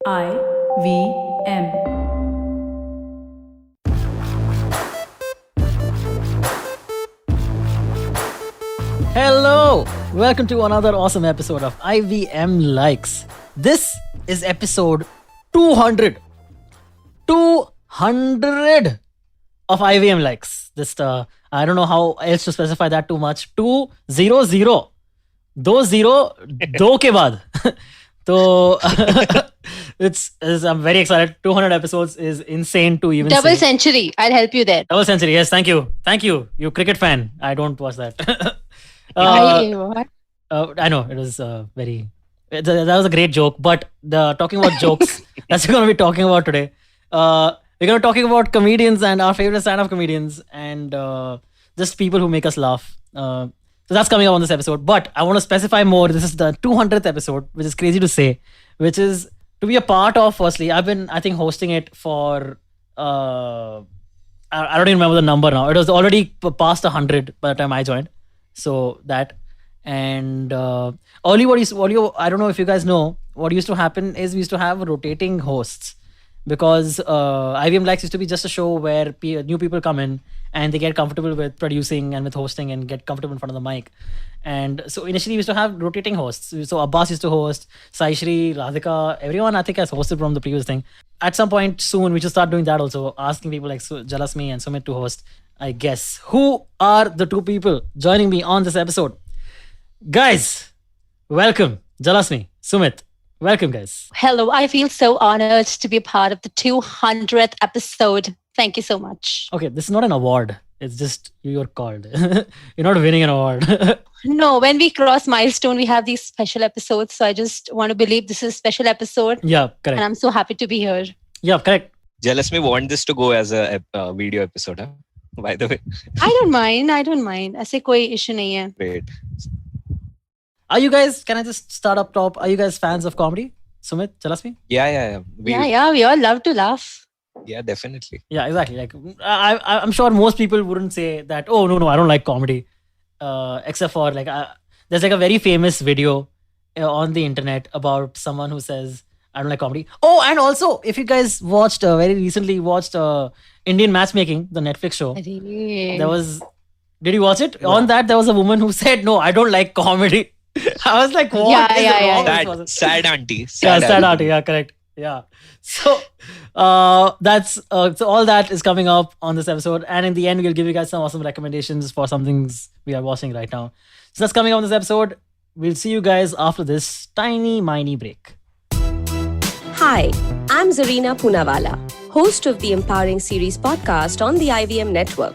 IVM. Hello! Welcome to another awesome episode of IVM Likes. This is episode 200. 200 of IVM Likes. I don't know how else to specify that too much. 200. 2 के बाद. So I'm very excited. 200 episodes is insane to even Double say. century. I'll help you there. Double century. Yes, thank you. You cricket fan. I don't watch that. What? I know it was that was a great joke. But talking about jokes, that's what we're going to be talking about today. We're going to be talking about comedians and our favorite stand-up comedians and just people who make us laugh. So that's coming up on this episode. But I want to specify more. This is the 200th episode, which is crazy to say, which is to be a part of. Firstly, I've been, I think, hosting it for I don't even remember the number now. It was already past 100 by the time I joined. So that, and early, I don't know if you guys know, what used to happen is we used to have rotating hosts because IVM Likes used to be just a show where new people come in and they get comfortable with producing and with hosting and get comfortable in front of the mic. And so initially we used to have rotating hosts. So Abbas used to host, Saishri, Radhika, everyone I think has hosted from the previous thing. At some point soon we should start doing that also, asking people like Jalasmi and Sumit to host, I guess. Who are the two people joining me on this episode? Guys, welcome. Jalasmi, Sumit. Welcome, guys. Hello. I feel so honored to be a part of the 200th episode. Thank you so much. Okay, this is not an award. It's just you're called. You're not winning an award. No, when we cross milestone, we have these special episodes. So I just want to believe this is a special episode. Yeah, correct. And I'm so happy to be here. Yeah, correct. Jalasmi want this to go as a video episode, huh? By the way. I don't mind. ऐसे कोई issue नहीं है. Great. Are you guys, can I just start up top? Are you guys fans of comedy? Sumit, Jalasmi? Yeah. We all love to laugh. Yeah, definitely. Yeah, exactly. Like I'm sure most people wouldn't say that, oh, no, I don't like comedy. Except for like, there's like a very famous video on the internet about someone who says, I don't like comedy. Oh, and also, if you guys very recently watched Indian Matchmaking, the Netflix show, did you watch it? Yeah. On that, there was a woman who said, no, I don't like comedy. I was like, what is wrong? Sad auntie. Sad auntie. Yeah, correct. Yeah. So that's so all that is coming up on this episode, and in the end, we'll give you guys some awesome recommendations for some things we are watching right now. So that's coming up on this episode. We'll see you guys after this tiny break. Hi, I'm Zarina Poonawala, host of the Empowering Series podcast on the IVM network.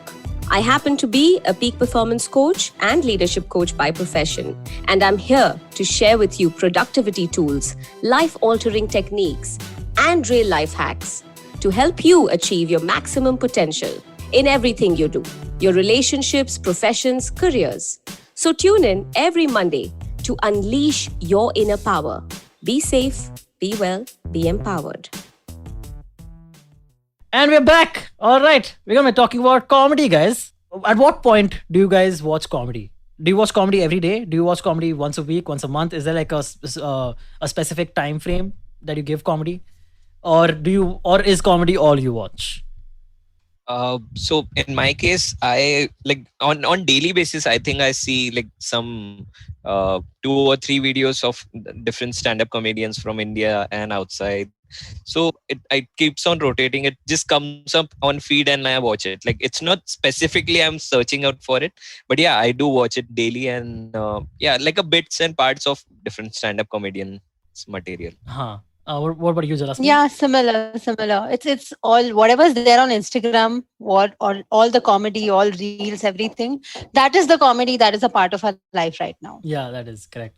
I happen to be a peak performance coach and leadership coach by profession, and I'm here to share with you productivity tools, life-altering techniques, and real-life hacks to help you achieve your maximum potential in everything you do, your relationships, professions, careers. So tune in every Monday to unleash your inner power. Be safe, be well, be empowered. And we're back. All right. We're going to be talking about comedy, guys. At what point do you guys watch comedy? Do you watch comedy every day? Do you watch comedy once a week, once a month? Is there like a specific time frame that you give comedy? Or is comedy all you watch? So in my case, I like on daily basis, I think I see like some 2 or 3 videos of different stand-up comedians from India and outside. So it keeps on rotating. It just comes up on feed and I watch it. Like it's not specifically I'm searching out for it, but yeah, I do watch it daily and like a bits and parts of different stand-up comedians material. What about you, Jalasmi? Yeah, similar. It's all whatever's there on Instagram, all the comedy, all reels, everything. That is the comedy that is a part of our life right now. Yeah, that is correct.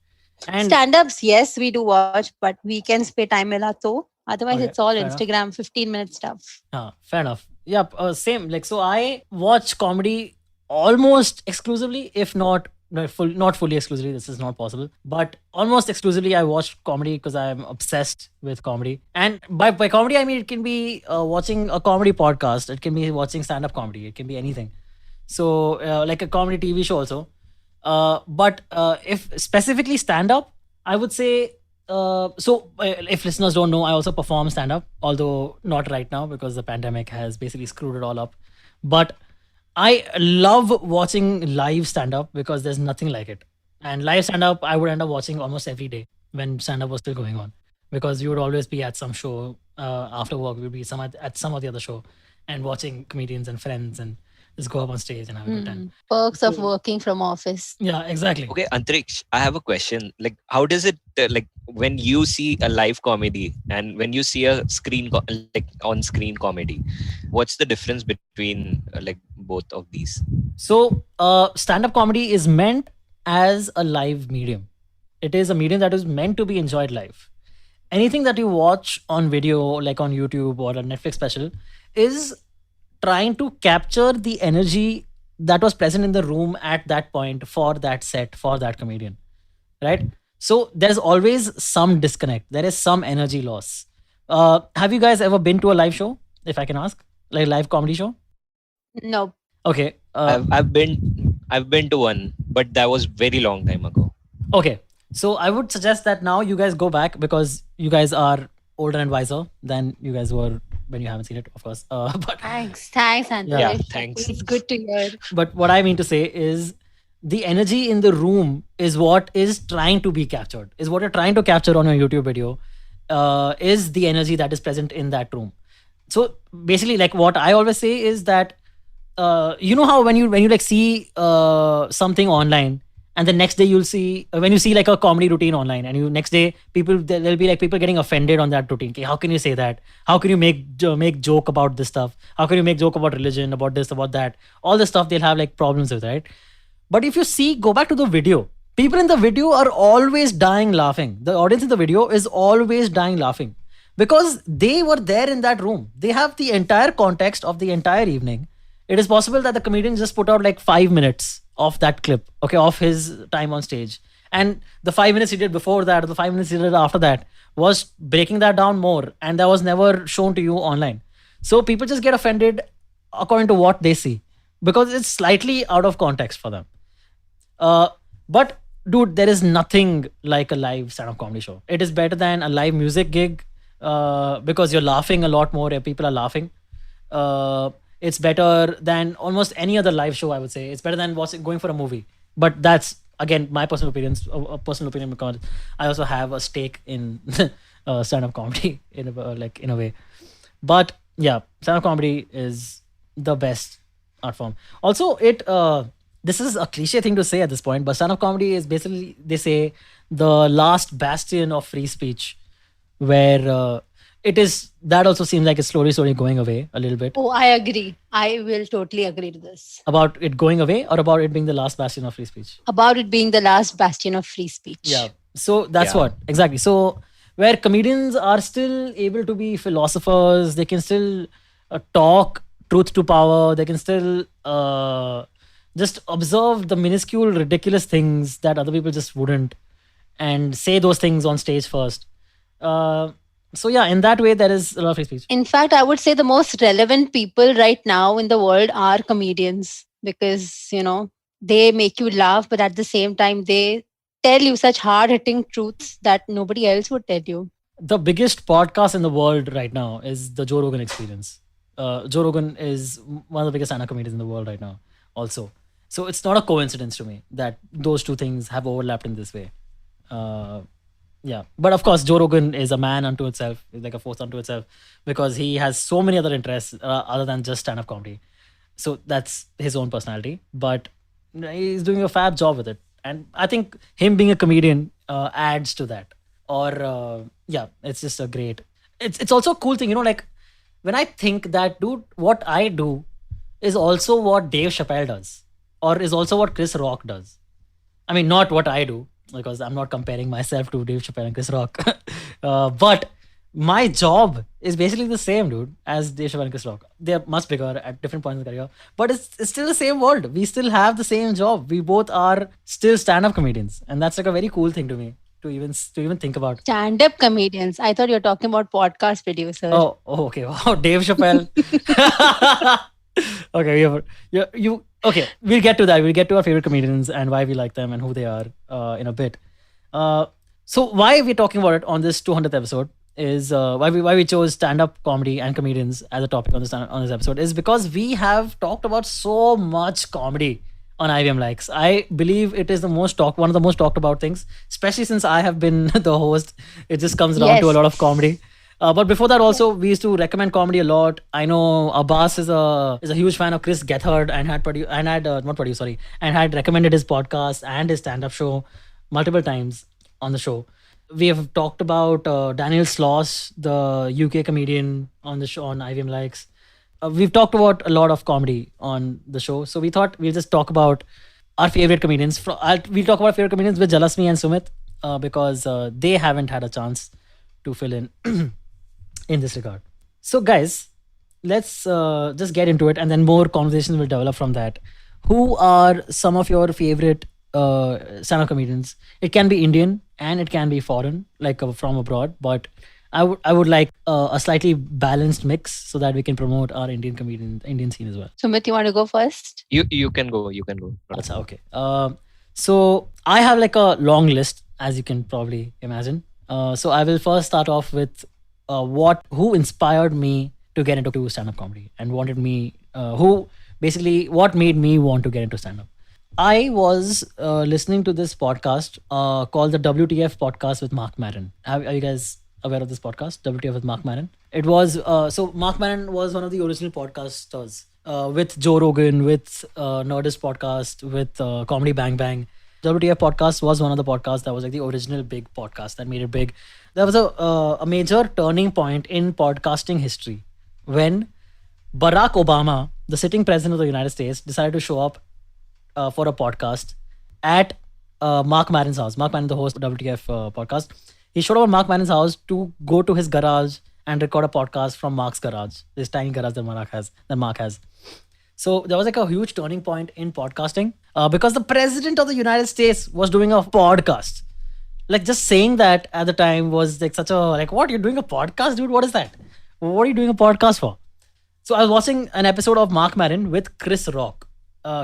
And stand-ups, yes, we do watch, but weekends pe time mila to. Otherwise, Okay, it's all fair Instagram, 15-minute stuff. fair enough. Yeah, same. Like, so I watch comedy almost exclusively, if not fully exclusively. This is not possible, but almost exclusively I watch comedy because I'm obsessed with comedy. And by comedy, I mean it can be watching a comedy podcast. It can be watching stand-up comedy. It can be anything. So like a comedy TV show also. But if specifically stand-up, I would say if listeners don't know, I also perform stand up, although not right now because the pandemic has basically screwed it all up. But I love watching live stand up because there's nothing like it. And live stand up, I would end up watching almost every day when stand up was still going on, because you would always be at some show after work. We would be at some of the other show and watching comedians and friends and just go up on stage and have a good time. Perks of working from office. Yeah, exactly. Okay, Antariksh, I have a question. Like, how does it like when you see a live comedy and when you see a like on-screen comedy? What's the difference between like both of these? So, stand-up comedy is meant as a live medium. It is a medium that is meant to be enjoyed live. Anything that you watch on video, like on YouTube or a Netflix special, is trying to capture the energy that was present in the room at that point for that set, for that comedian, right? So there's always some disconnect. There is some energy loss. Have you guys ever been to a live show, if I can ask, like live comedy show? No. Okay. I've been to one, but that was very long time ago. Okay. So I would suggest that now you guys go back because you guys are older and wiser than you guys were when you haven't seen it, of course. But Thanks, Antariksh. Yeah, thanks. It's good to hear. But what I mean to say is the energy in the room is what is trying to be captured, is what you're trying to capture on your YouTube video, is the energy that is present in that room. So basically, like what I always say is that, you know how when you like see something online, and the next day you'll see when you see like a comedy routine online, and you next day there'll be like people getting offended on that routine. Okay, how can you say that? How can you make joke about this stuff? How can you make joke about religion, about this, about that? All this stuff they'll have like problems with, right? But if you go back to the video, people in the video are always dying laughing. The audience in the video is always dying laughing because they were there in that room. They have the entire context of the entire evening. It is possible that the comedian just put out like 5 minutes of that clip, okay, of his time on stage. And the 5 minutes he did before that, or the 5 minutes he did after that, was breaking that down more. And that was never shown to you online. So people just get offended according to what they see because it's slightly out of context for them. But dude, there is nothing like a live stand-up comedy show. It is better than a live music gig because you're laughing a lot more and people are laughing. It's better than almost any other live show, I would say. It's better than going for a movie. But that's, again, my personal opinion because I also have a stake in stand-up comedy in a way. But yeah, stand-up comedy is the best art form. Also, this is a cliche thing to say at this point, but stand-up comedy is basically, they say, the last bastion of free speech, where that also seems like it's slowly going away a little bit. Oh, I agree. I will totally agree to this. About it going away or about it being the last bastion of free speech? About it being the last bastion of free speech. Yeah. So that's what, exactly. So where comedians are still able to be philosophers, they can still talk truth to power, they can still just observe the minuscule, ridiculous things that other people just wouldn't, and say those things on stage first. So yeah, in that way, there is a lot of free speech. In fact, I would say the most relevant people right now in the world are comedians because, they make you laugh, but at the same time, they tell you such hard-hitting truths that nobody else would tell you. The biggest podcast in the world right now is the Joe Rogan Experience. Joe Rogan is one of the biggest stand-up comedians in the world right now also. So it's not a coincidence to me that those two things have overlapped in this way. Yeah, but of course, Joe Rogan is a man unto itself, like a force unto itself, because he has so many other interests other than just stand-up comedy. So that's his own personality, but he's doing a fab job with it. And I think him being a comedian adds to that. Or yeah, it's just a great. It's also a cool thing, like when I think that, dude, what I do is also what Dave Chappelle does, or is also what Chris Rock does. I mean, not what I do, because I'm not comparing myself to Dave Chappelle and Chris Rock. But my job is basically the same, dude, as Dave Chappelle and Chris Rock. They're much bigger at different points in the career, but it's still the same world. We still have the same job. We both are still stand-up comedians, and that's like a very cool thing to me to even think about. Stand-up comedians. I thought you were talking about podcast producers. Oh, okay. Wow, Dave Chappelle. Okay, okay, we'll get to that. We'll get to our favorite comedians and why we like them and who they are in a bit. So why we're talking about it on this 200th episode is why we chose stand-up comedy and comedians as a topic on this episode is because we have talked about so much comedy on IVM likes. I believe it is one of the most talked about things, especially since I have been the host. It just comes down to a lot of comedy. But before that, also we used to recommend comedy a lot. I know Abbas is a huge fan of Chris Gethard and had recommended his podcast and his stand-up show multiple times on the show. We have talked about Daniel Sloss, the UK comedian, on the show on IVM likes. We've talked about a lot of comedy on the show, so we thought we'll just talk about our favorite comedians. We'll talk about favorite comedians with Jalasmi and Sumit because they haven't had a chance to fill in in this regard. So, guys, let's just get into it, and then more conversations will develop from that. Who are some of your favorite stand-up comedians? It can be Indian and it can be foreign, like from abroad, but I would like a slightly balanced mix so that we can promote our Indian scene as well. Sumit, you want to go first? You can go. That's okay. So I have like a long list, as you can probably imagine. So I will first start off with who inspired me to get into stand-up comedy and what made me want to get into stand-up. I was listening to this podcast called the WTF podcast with Mark Maron. Are you guys aware of this podcast, WTF with Mark Maron? It was so Mark Maron was one of the original podcasters with Joe Rogan, with Nerdist podcast, with Comedy Bang Bang. WTF podcast was one of the podcasts that was like the original big podcast that made it big. There was a major turning point in podcasting history when Barack Obama, the sitting president of the United States, decided to show up for a podcast at Mark Maron's house. Mark Maron, the host of WTF podcast, he showed up at Mark Maron's house to go to his garage and record a podcast from Mark's garage, this tiny garage that Mark has. So there was like a huge turning point in podcasting because the president of the United States was doing a podcast. Like just saying that at the time was like such a like, what, you're doing a podcast, dude? What is that? What are you doing a podcast for? So I was watching an episode of Mark Maron with Chris Rock.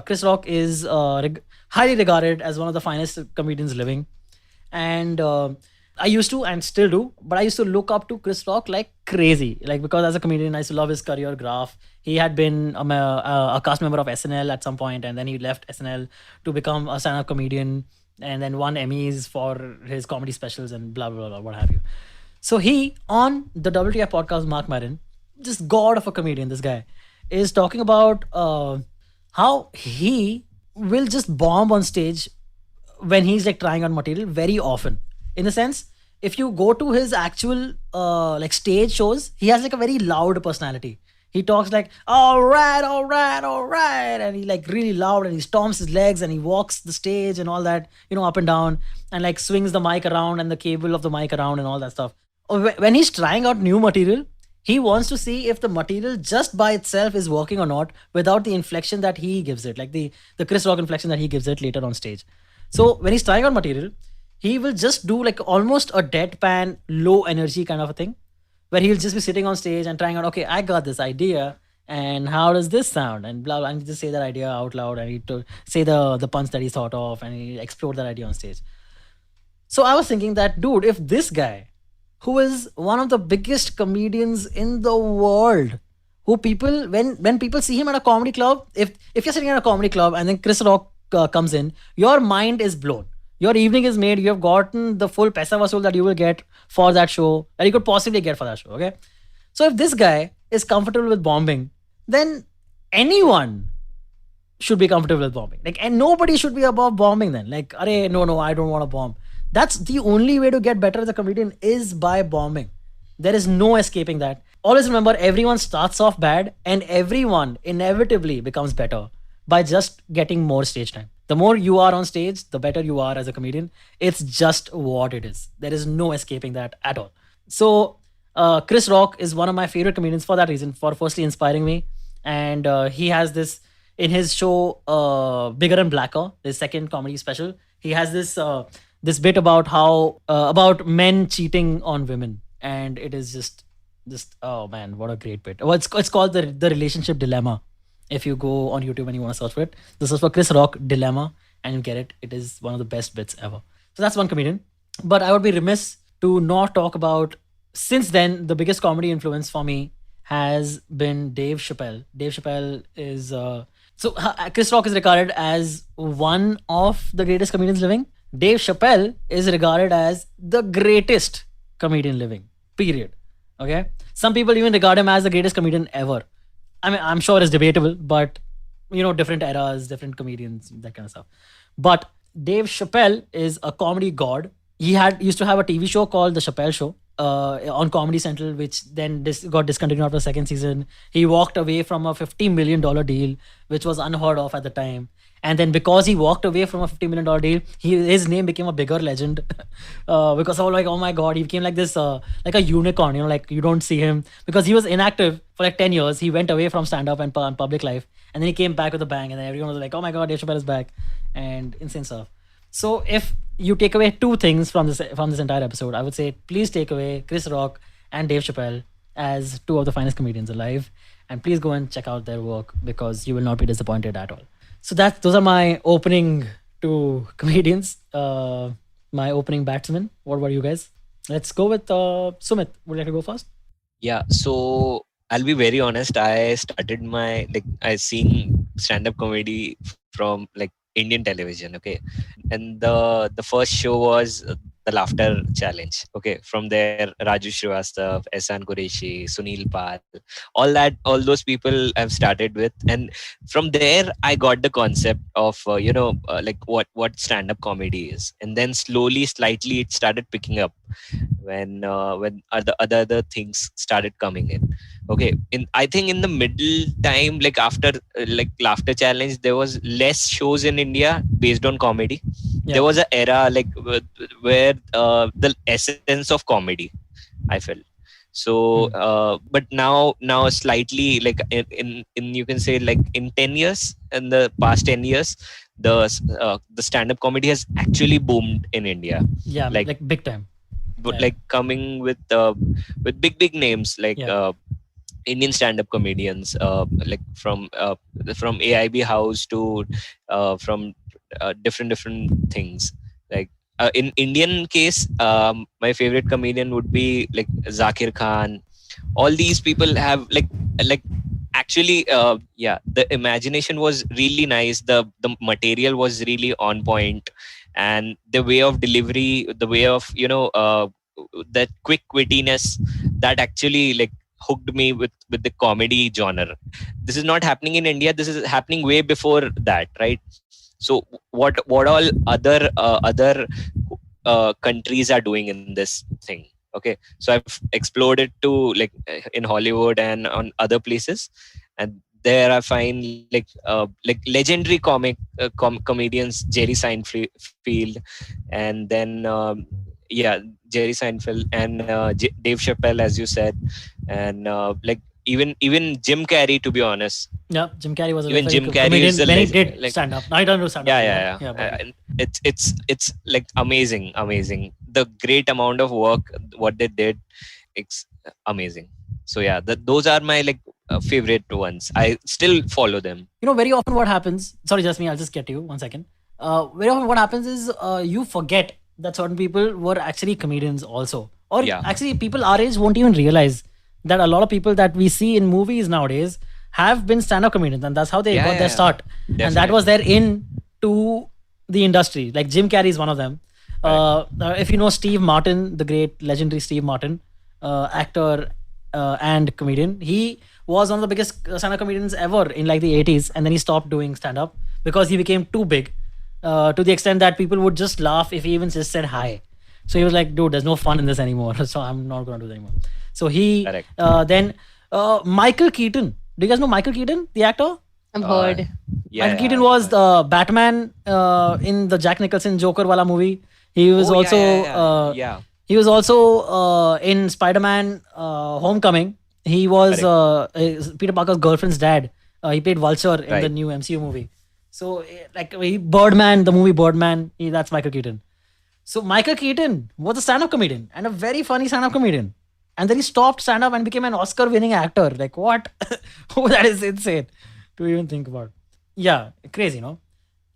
Chris Rock is highly regarded as one of the finest comedians living. And I used to and still do, but I used to look up to Chris Rock like crazy. Like because as a comedian, I used to love his career graph. He had been a cast member of SNL at some point, and then he left SNL to become a stand-up comedian and then won Emmys for his comedy specials and blah, blah, blah, what have you. So he, on the WTF podcast, Mark Maron, just god of a comedian, this guy, is talking about how he will just bomb on stage when he's like trying out material very often. In the sense, if you go to his actual like stage shows, he has like a very loud personality. He talks like, all right, and he like really loud and he stomps his legs and he walks the stage and all that, up and down and like swings the mic around and the cable of the mic around and all that stuff. When he's trying out new material, he wants to see if the material just by itself is working or not without the inflection that he gives it, like the Chris Rock inflection that he gives it later on stage. So when he's trying out material, he will just do like almost a deadpan, low energy kind of a thing, where he'll just be sitting on stage and trying out, okay, I got this idea, and how does this sound? And blah, blah, and he just say that idea out loud, and he to say the punch that he thought of, and he explode that idea on stage. So I was thinking that, dude, if this guy, who is one of the biggest comedians in the world, who people, when people see him at a comedy club, if you're sitting at a comedy club and then Chris Rock comes in, your mind is blown. Your evening is made. You have gotten the full paisa vasool that you will get for that show, that you could possibly get for that show. Okay, so if this guy is comfortable with bombing, then anyone should be comfortable with bombing. Like, and nobody should be above bombing. Then, like, no, I don't want to bomb. That's the only way to get better as a comedian is by bombing. There is no escaping that. Always remember, everyone starts off bad, and everyone inevitably becomes better by just getting more stage time. The more you are on stage, the better you are as a comedian. It's just what it is. There is no escaping that at all. So Chris Rock is one of my favorite comedians for that reason, for firstly inspiring me. And he has this, in his show, Bigger and Blacker, his second comedy special, he has this bit about how, about men cheating on women. And it is just, oh man, what a great bit. Well, it's called the Relationship Dilemma. If you go on YouTube and you want to search for it, this is for Chris Rock Dilemma and you get it. It is one of the best bits ever. So that's one comedian. But I would be remiss to not talk about. Since then, the biggest comedy influence for me has been Dave Chappelle. Dave Chappelle is Chris Rock is regarded as one of the greatest comedians living. Dave Chappelle is regarded as the greatest comedian living. Period. Okay. Some people even regard him as the greatest comedian ever. I mean, I'm sure it's debatable, but different eras, different comedians, that kind of stuff. But Dave Chappelle is a comedy god. He used to have a TV show called The Chappelle Show on Comedy Central, which then got discontinued after the second season. He walked away from a $50 million deal, which was unheard of at the time. And then because he walked away from a $50 million deal, his name became a bigger legend because all like, oh my God, he became like this, like a unicorn, like you don't see him because he was inactive for like 10 years. He went away from stand-up and public life. And then he came back with a bang and then everyone was like, oh my God, Dave Chappelle is back. And insane stuff. So if you take away two things from this entire episode, I would say please take away Chris Rock and Dave Chappelle as two of the finest comedians alive. And please go and check out their work because you will not be disappointed at all. So those are my opening two comedians, my opening batsmen. What about you guys? Let's go with Sumit. Would you like to go first? Yeah, so I'll be very honest. I started I seen stand-up comedy from Indian television, okay, and the first show was the Laughter Challenge, okay. From there, Raju Srivastav, Ehsan Qureshi, Sunil Pal, all those people I've started with, and from there I got the concept of what stand-up comedy is, and then slowly, slightly, it started picking up when other things started coming in. Okay, I think in the middle time, after Laughter Challenge, there was less shows in India based on comedy. Yeah. There was an era where the essence of comedy, I felt. So, but now slightly in you can say in 10 years, in the past 10 years, the stand-up comedy has actually boomed in India. Yeah, like big time. But coming with big names Indian stand-up comedians, from AIB House to from different things. In Indian case, my favorite comedian would be Zakir Khan. All these people have actually the imagination was really nice. The material was really on point, and the way of delivery, the way of that quick wittiness, that actually hooked me with the comedy genre. This is not happening in India. This is happening way before that, right? So what all other countries are doing in this thing? Okay, so I've explored it to in Hollywood and on other places, and there I find legendary comedians, Jerry Seinfeld, and then Jerry Seinfeld and Dave Chappelle, as you said, and even Jim Carrey, to be honest. Yeah, Jim Carrey was Even Jim Carrey comedian is a when he legend. did stand up. Now he doesn't do stand up. Yeah. But It's amazing. The great amount of work what they did, it's amazing. So yeah, those are my favorite ones. I still follow them. very often what happens. Sorry, Jasmine, I'll just get you 1 second. Very often what happens is you forget that certain people were actually comedians also, or actually people our age won't even realize that a lot of people that we see in movies nowadays have been stand-up comedians, and that's how they got their start. Definitely. And that was their in to the industry. Like Jim Carrey is one of them. If you know Steve Martin, the great legendary Steve Martin, actor and comedian, he was one of the biggest stand-up comedians ever in the 80s, and then he stopped doing stand-up because he became too big, to the extent that people would just laugh if he even just said hi. So he was like, dude, there's no fun in this anymore, so I'm not going to do this anymore. So he then Michael Keaton. Do you guys know Michael Keaton, the actor? I've heard. Michael Keaton was the Batman in the Jack Nicholson Joker wala movie. He was he was also in Spider-Man Homecoming. He was Peter Parker's girlfriend's dad. He played Vulture in the new MCU movie. So Birdman, the movie Birdman, that's Michael Keaton. So Michael Keaton was a stand-up comedian and a very funny stand-up comedian. And then he stopped stand-up and became an Oscar-winning actor. What? That is insane to even think about. Yeah, crazy, no?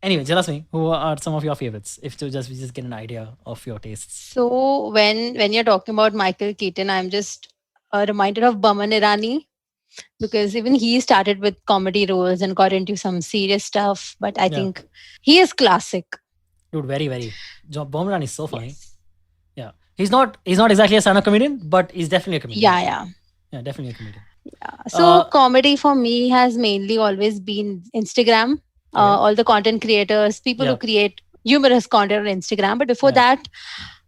Anyway, Jalasmi, who are some of your favorites? If to just we just get an idea of your tastes. So when you're talking about Michael Keaton, I'm just reminded of Baman Irani, because even he started with comedy roles and got into some serious stuff. But I Yeah. think he is classic. Dude, very. Bomran is so funny. Yes. Yeah. He's not exactly a stand-up comedian, but he's definitely a comedian. Yeah. Yeah, definitely a comedian. So comedy for me has mainly always been Instagram. Okay. All the content creators, people Yeah. who create humorous content on Instagram. But before Yeah. that,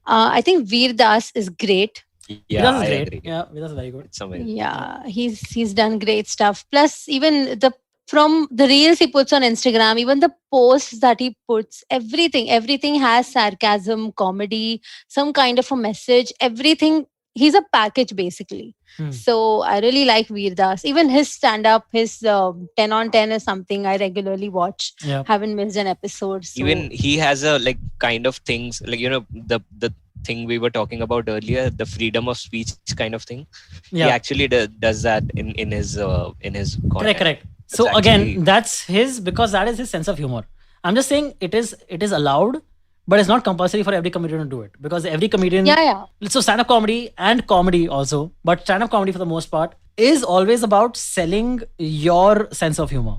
I think Veer Das is great. Yeah, Vidas is I great. agree. Yeah, Vidas is very good. It's amazing. Yeah, he's done great stuff. Plus, even from the reels he puts on Instagram, even the posts that he puts, everything has sarcasm, comedy, some kind of a message. Everything. He's a package basically. So I really like Veer Das. Even his stand-up, his 10 on 10 is something I regularly watch. Yeah. Haven't missed an episode. So. Even he has a like kind of things like the thing we were talking about earlier, the freedom of speech kind of thing. Yeah. He actually does that in his content. Correct. So It's again, actually- that's his, because that is his sense of humor. I'm just saying it is allowed, but it's not compulsory for every comedian to do it, because every comedian. Yeah. So stand-up comedy and comedy also, but stand-up comedy for the most part is always about selling your sense of humor.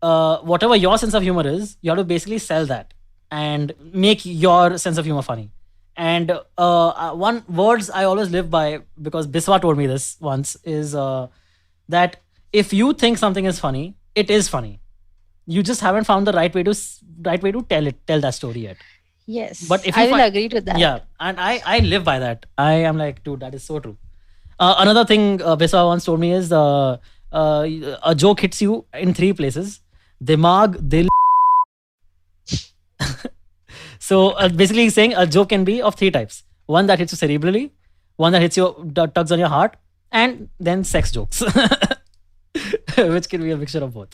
Whatever your sense of humor is, you have to basically sell that and make your sense of humor funny. And one words I always live by, because Biswa told me this once, is that if you think something is funny, it is funny. You just haven't found the right way to tell that story yet. Yes. But if I you will find- agree to that. Yeah, and I live by that. I am like, dude, that is so true. Another thing Biswa once told me is a joke hits you in 3 places: dimag, dil. So basically, he's saying a joke can be of 3 types: one that hits you cerebrally, one that hits you, that tugs on your heart, and then sex jokes, which can be a mixture of both.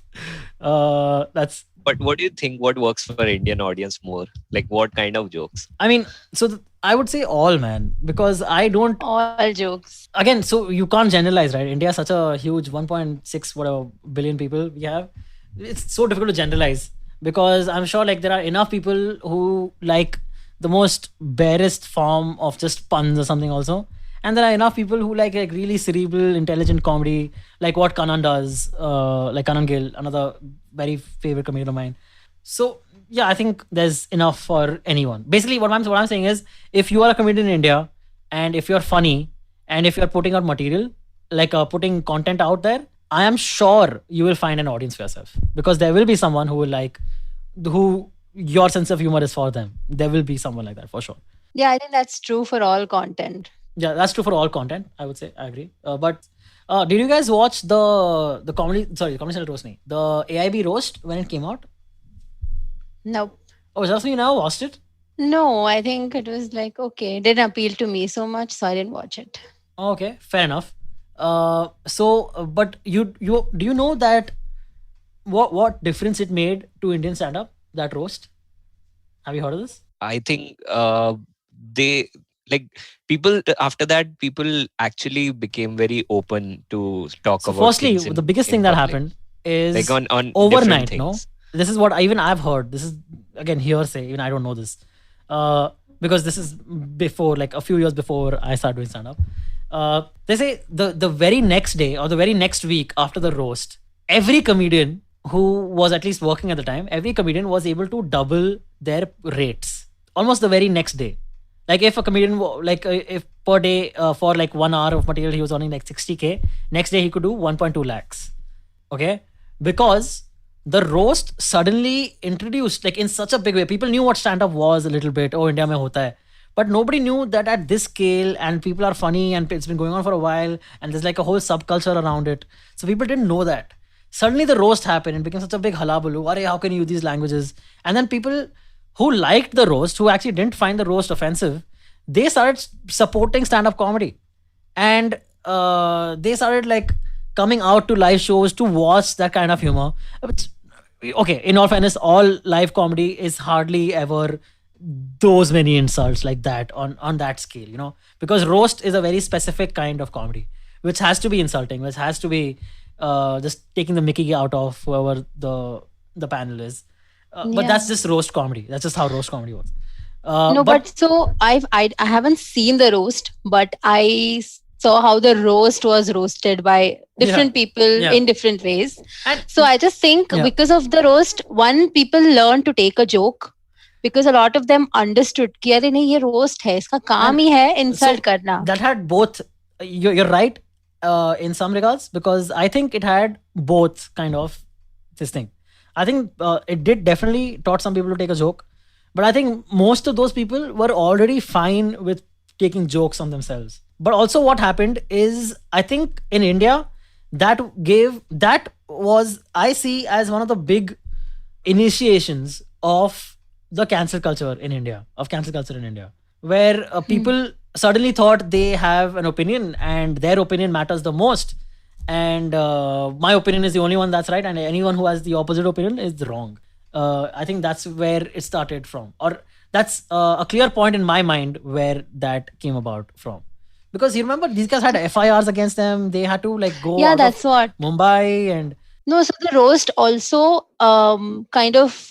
That's. But what do you think? What works for Indian audience more? Like what kind of jokes? I mean, so I would say all, man, because I don't. All jokes. Again, so you can't generalize, right? India is such a huge 1.6 whatever billion people we have. It's so difficult to generalize, because I'm sure like there are enough people who like the most barest form of just puns or something also, and there are enough people who like really cerebral, intelligent comedy, like what Kanan does, like Kanan Gill, another very favorite comedian of mine. So yeah, I think there's enough for anyone. Basically, what I'm saying is, if you are a comedian in India, and if you're funny, and if you're putting out material, like putting content out there, I am sure you will find an audience for yourself, because there will be someone who will like, who your sense of humor is for them. There will be someone like that for sure. Yeah, I think that's true for all content. Yeah, that's true for all content. I would say, I agree. But did you guys watch the comedy? Sorry, Comedy Central roast, nahi, the AIB roast when it came out? Nope. Oh, just you now watched it? No, I think it was like, okay, it didn't appeal to me so much, so I didn't watch it. Okay, fair enough. But you do you know that what difference it made to Indian stand-up, that roast? Have you heard of this? I think they like people after that. People actually became very open to talk So about. firstly, things in- the biggest in thing that public. happened is like on different overnight, things. no? This is what even I've heard. This is again hearsay. Even I don't know this, because this is before, like a few years before I started doing stand up. They say the very next day or the very next week after the roast, every comedian who was at least working at the time, every comedian was able to double their rates almost the very next day. Like if a comedian if per day for like 1 hour of material he was earning like 60K, next day he could do 1.2 lakhs. Okay, because the roast suddenly introduced, like in such a big way. People knew what stand-up was a little bit. Oh, India mein hota hai. But nobody knew that at this scale, and people are funny, and it's been going on for a while, and there's like a whole subculture around it. So people didn't know that. Suddenly the roast happened and became such a big halabaloo. Arey, how can you use these languages? And then people who liked the roast, who actually didn't find the roast offensive, they started supporting stand-up comedy. And they started like coming out to live shows to watch that kind of humor. Okay, in all fairness, all live comedy is hardly ever those many insults like that on that scale, you know, because roast is a very specific kind of comedy, which has to be insulting, which has to be just taking the mickey out of whoever the panel is. But that's just roast comedy. That's just how roast comedy works. No, but so I haven't seen the roast, but I saw how the roast was roasted by different people in different ways. And So I just think because of the roast, one, people learn to take a joke because a lot of them understood कि अरे नहीं ये roast है, इसका काम ही है insult करना. that had both. You're right in some regards, because I think it had both kind of this thing. I think it did definitely taught some people to take a joke, but I think most of those people were already fine with taking jokes on themselves. But also what happened is, I think in India, that was, I see as one of the big initiations of the cancel culture in India, where people suddenly thought they have an opinion and their opinion matters the most. And my opinion is the only one that's right, and anyone who has the opposite opinion is wrong. I think that's where it started from, or that's a clear point in my mind where that came about from. Because you remember, these guys had FIRs against them. They had to go out that's of what. Mumbai, and No, so the roast also kind of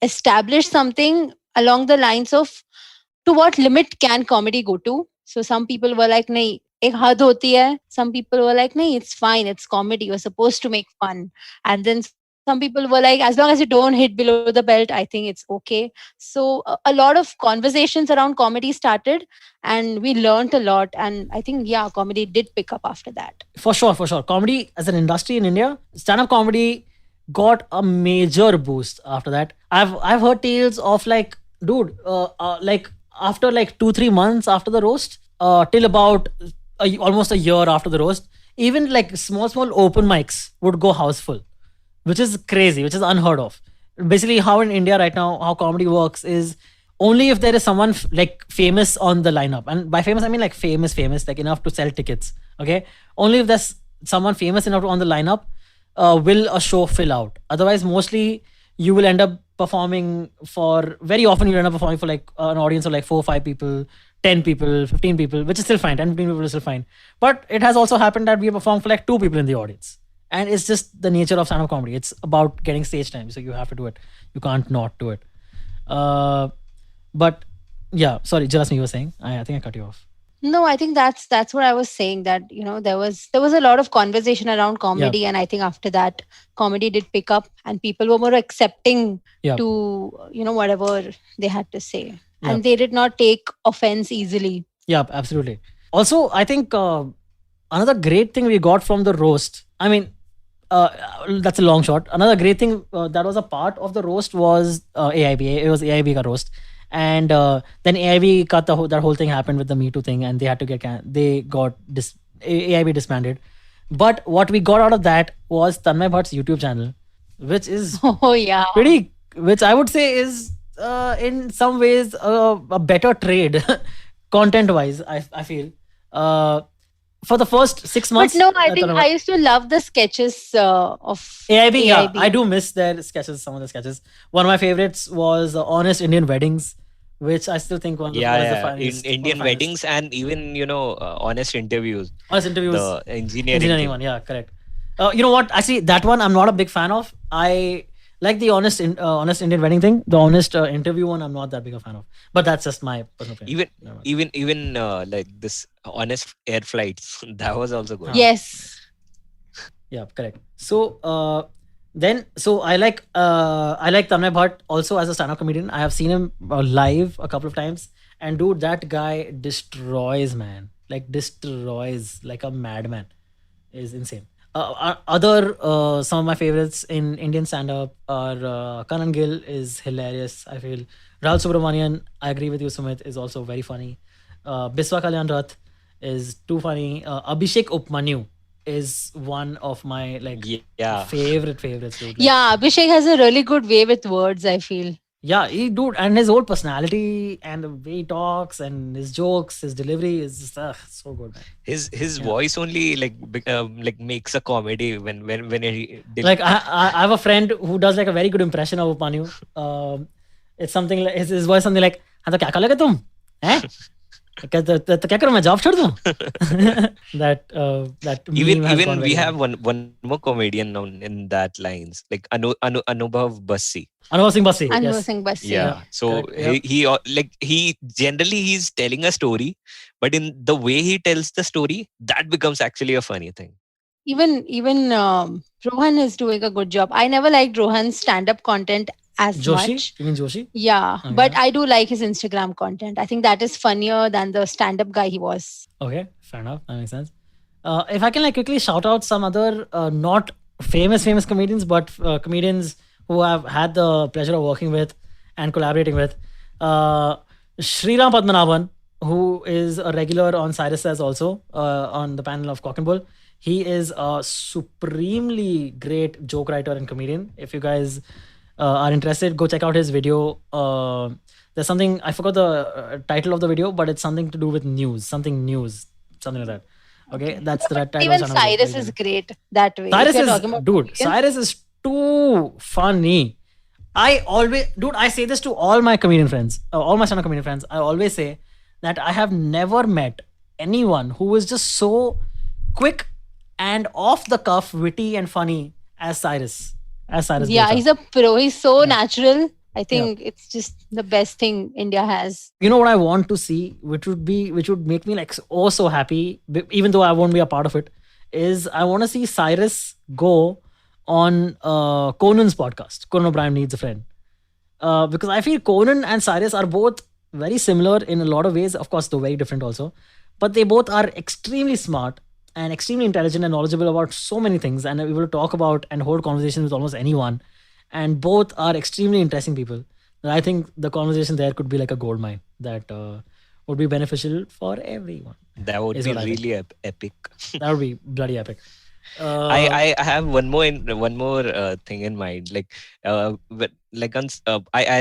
established something along the lines of to what limit can comedy go to. So some people were like, nahi, ek had hoti hai. Some people were like, nahi, it's fine, it's comedy, you're supposed to make fun. And then some people were like, as long as you don't hit below the belt, I think it's okay. So a lot of conversations around comedy started, and we learned a lot. And I think, comedy did pick up after that. for sure. Comedy as an industry in India, stand-up comedy got a major boost after that. I've heard tales of dude, after 2-3 months after the roast, till about almost a year after the roast, even small open mics would go houseful, which is crazy, which is unheard of. Basically, how in India right now, how comedy works is only if there is someone famous on the lineup. And by famous, I mean famous, enough to sell tickets. Okay. Only if there's someone famous enough on the lineup, will a show fill out. Otherwise, mostly you will end up performing very often you'll end up performing for an audience of 4 or 5 people, 10 people, 15 people, which is still fine. 10, 15 people is still fine. But it has also happened that we perform for 2 people in the audience. And it's just the nature of stand-up comedy. It's about getting stage time. So you have to do it. You can't not do it. But yeah, sorry, Jalasmi, you were saying? I think I cut you off. No, I think that's what I was saying, that there was a lot of conversation around comedy, and I think after that comedy did pick up and people were more accepting to whatever they had to say, and they did not take offense easily. Yeah, absolutely. Also, I think another great thing we got from the roast, I mean, that's a long shot. Another great thing that was a part of the roast was AIB. It was AIB ka roast. And then AIB cut that whole thing happened with the Me Too thing, and they had to AIB disbanded. But what we got out of that was Tanmay Bhatt's YouTube channel, which is which I would say is in some ways a better trade content wise. I feel for the first 6 months. But no, I think I used to love the sketches of AIB. Yeah, I do miss their sketches. Some of the sketches. One of my favorites was Honest Indian Weddings, which I still think one of the funniest. Indian weddings, and even honest interviews. Honest interviews. The engineering one, yeah, correct. You know what? Actually, that one I'm not a big fan of. I like the honest Indian wedding thing. The honest interview one, I'm not that big a fan of. But that's just my personal opinion. Even this honest air flights, that was also good. Yes. Yeah, correct. So I like Tanmay Bhatt also as a stand-up comedian. I have seen him live a couple of times, and dude, that guy destroys, man. Destroys like a madman. Is insane. Some of my favorites in Indian stand-up are Kanan Gill is hilarious, I feel. Rahul Subramanian, I agree with you, Sumit, is also very funny. Biswa Kalyan Rath is too funny. Abhishek Upmanyu is one of my favorites. Dude. Yeah, Abhishek has a really good way with words, I feel. Yeah, dude, and his whole personality and the way he talks and his jokes, his delivery is just so good, man. His voice only makes a comedy when he I have a friend who does a very good impression of Upmanyu. It's something like his voice something like, "हाँ तो क्या कर लोगे तुम? हैं? तो क्या करूं मैं जॉब छोड़ दूं? that meme has even gone we very have viral. one more comedian in that lines, like Anubhav Bassi. Anubhav Singh Bassi, Anwar yes. Singh Bassi. Yeah. So correct, yep. he generally he's telling a story, but in the way he tells the story, that becomes actually a funny thing. Even Rohan is doing a good job. I never liked Rohan's stand-up content as Joshi, much. you mean Joshi? Yeah, Oh, but yeah. I do like his Instagram content. I think that is funnier than the stand-up guy he was. Okay, fair enough. That makes sense. If I can like quickly shout out some other not famous comedians, but comedians who I've had the pleasure of working with and collaborating with. Sriram Padmanabhan, who is a regular on Cyrus Says also on the panel of Cock and Bull. He is a supremely great joke writer and comedian. If you guys are interested, go check out his video. There's something, I forgot the title of the video, but it's something to do with news, something like that. Okay, that's the title. Even of the channel. Cyrus is great that way. If Cyrus you're is, talking about dude, comedians. Cyrus is too funny. I say this to all my comedian friends, all my stand-up comedian friends. I always say that I have never met anyone who is just so quick and off the cuff, witty and funny as Cyrus. Yeah, Gota. he's a pro. He's so natural. I think it's just the best thing India has. You know what I want to see, which would make me like so happy, even though I won't be a part of it, is I want to see Cyrus go on Conan's podcast. Conan O'Brien Needs a Friend, because I feel Conan and Cyrus are both very similar in a lot of ways. Of course, though very different also, but they both are extremely smart and extremely intelligent and knowledgeable about so many things, and able to talk about and hold conversations with almost anyone. And both are extremely interesting people. And I think the conversation there could be like a gold mine that would be beneficial for everyone. That would Is be what I think. really epic. That would be bloody epic. I have one more thing in mind. I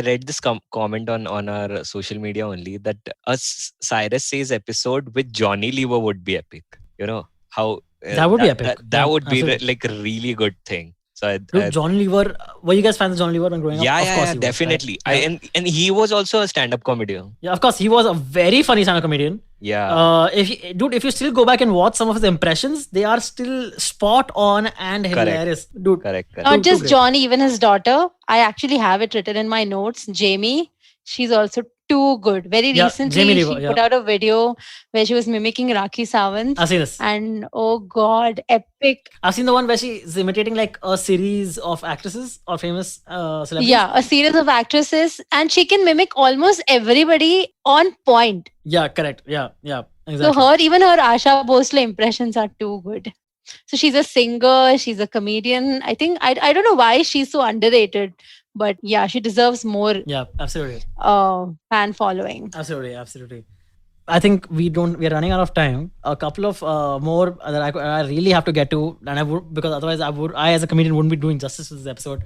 read this comment on our social media only, that a Cyrus Says episode with Johnny Lever would be epic. You know how That would be epic. That Yeah, would be absolutely. like a really good thing. So Dude, John Lever, were you guys fans of John Lever when growing up? yeah, Of course yeah, he was, right? definitely. Yeah. And he was also a stand-up comedian. Yeah, of course, he was a very funny stand-up comedian. Yeah. If you still go back and watch some of his impressions, they are still spot on and hilarious. Dude, Correct. Not Too just great. Johnny, even his daughter. I actually have it written in my notes. Jamie, she's also too good. Very Yeah, recently, Jamie she Lever, put out a video where she was mimicking Rakhi Sawant. I've seen this. And oh god, epic. I've seen the one where she's imitating like a series of actresses or famous celebrities. Yeah, a series of actresses, and she can mimic almost everybody on point. Yeah, correct. Yeah, exactly. So even her Asha Bhosle impressions are too good. So she's a singer, she's a comedian. I think I don't know why she's so underrated, but yeah, she deserves more Yeah, absolutely. fan following. Absolutely. I think we're running out of time. A couple of more that I really have to get to, and I would, because otherwise I as a comedian wouldn't be doing justice to this episode.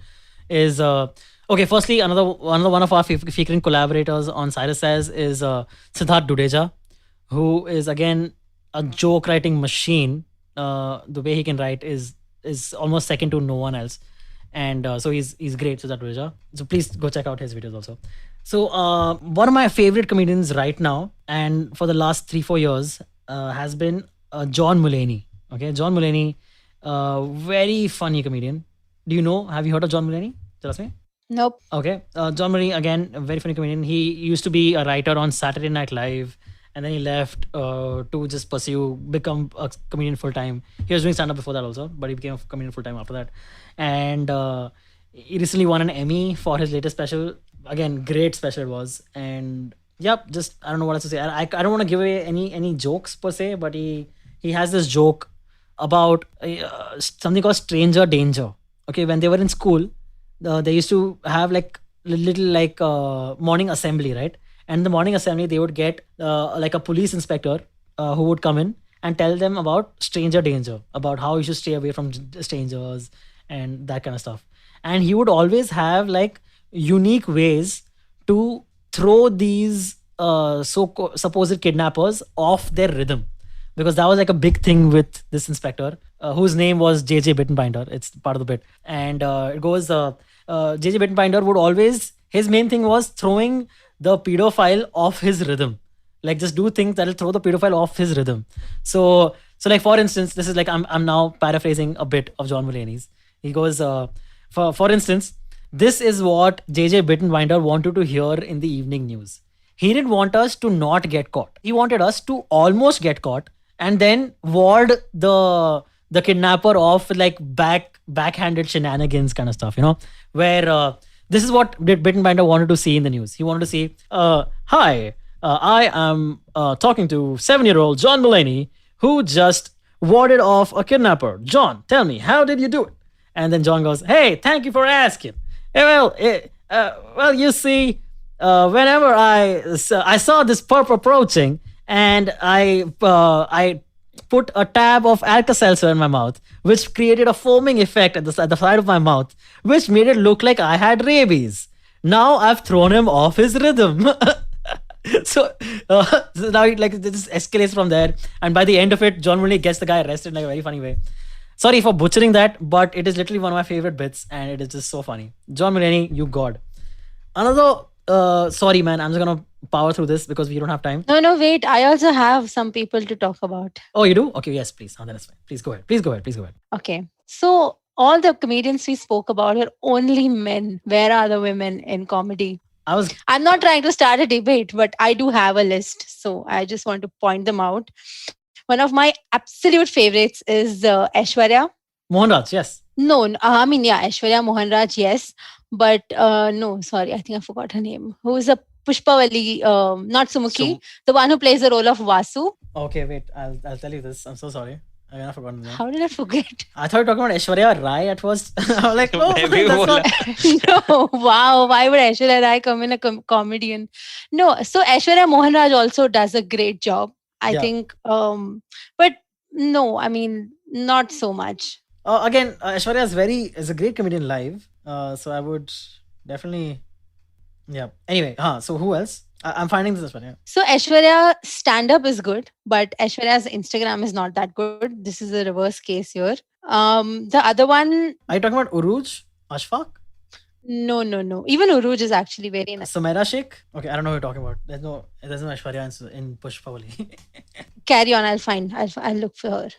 Is okay. Firstly, another one of our featuring collaborators on Cyrus Says is Siddharth Dudeja, who is again a joke writing machine. The way he can write is almost second to no one else, and so he's great. Siddharth Dudeja. So please go check out his videos also. So one of my favorite comedians right now, and for the last 3-4 years, has been John Mullaney. Okay, John Mullaney, very funny comedian. Do you know? Have you heard of John Mullaney? Jalasmi? Nope. Okay, John Mullaney, again, a very funny comedian. He used to be a writer on Saturday Night Live, and then he left to just become a comedian full time. He was doing stand up before that also, but he became a comedian full time after that. And he recently won an Emmy for his latest special. Again, great special it was. And yep, just I don't know what else to say. I don't want to give away any jokes per se, but he has this joke about something called stranger danger. Okay, when they were in school, they used to have like little like morning assembly, right? And in the morning assembly, they would get like a police inspector who would come in and tell them about stranger danger, about how you should stay away from strangers and that kind of stuff. And he would always have like unique ways to throw these supposed kidnappers off their rhythm, because that was like a big thing with this inspector whose name was JJ Bittenbinder. It's part of the bit. And it goes, JJ Bittenbinder would always, his main thing was throwing the pedophile off his rhythm. Like just do things that'll throw the pedophile off his rhythm. So like for instance, this is like I'm now paraphrasing a bit of John Mulaney's. He goes, for instance, this is what JJ Bittenbinder wanted to hear in the evening news. He didn't want us to not get caught. He wanted us to almost get caught and then ward the kidnapper off with like backhanded shenanigans kind of stuff, where this is what Bittenbinder wanted to see in the news. He wanted to see, hi, I am talking to 7-year-old John Mullaney who just warded off a kidnapper. John, tell me, how did you do it? And then John goes, hey, thank you for asking. Well, you see, whenever I saw this perp approaching, and I put a tab of Alka-Seltzer in my mouth, which created a foaming effect at the side of my mouth, which made it look like I had rabies. Now I've thrown him off his rhythm. So now it just escalates from there, and by the end of it, John Mulaney gets the guy arrested in like a very funny way. Sorry for butchering that, but it is literally one of my favorite bits, and it is just so funny. John Mulaney, you god. Another, sorry man, I'm just gonna power through this because we don't have time. No, wait. I also have some people to talk about. Oh, you do? Okay, yes, please. Then that's fine. Please go ahead. Okay. So all the comedians we spoke about are only men. Where are the women in comedy? I'm not trying to start a debate, but I do have a list. So I just want to point them out. One of my absolute favorites is Aishwarya. Mohanraj, yes. No, Aishwarya Mohanraj, yes. But no, sorry, I think I forgot her name. Who is a Pushpawali, not Sumukhi, the one who plays the role of Vasu. Okay, wait, I'll tell you this. I'm so sorry. I forgot the name. How did I forget? I thought you were talking about Aishwarya Rai at first. I was like, no, that's not. No, wow. Why would Aishwarya Rai come in a comedian? No, so Aishwarya Mohanraj also does a great job. I think, but no, I mean, not so much. Again, Aishwarya is a great comedian live. So I would definitely, yeah. Anyway, so who else? I'm finding this as well. Yeah. So Aishwarya stand-up is good, but Aishwarya's Instagram is not that good. This is a reverse case here. The other one. Are you talking about Uruj? Ashfaq? No. Even Uruj is actually very nice. Sumaira Sheikh? Okay, I don't know what you're talking about. There's no Aishwarya in Pushpawali. Carry on. I'll look for her.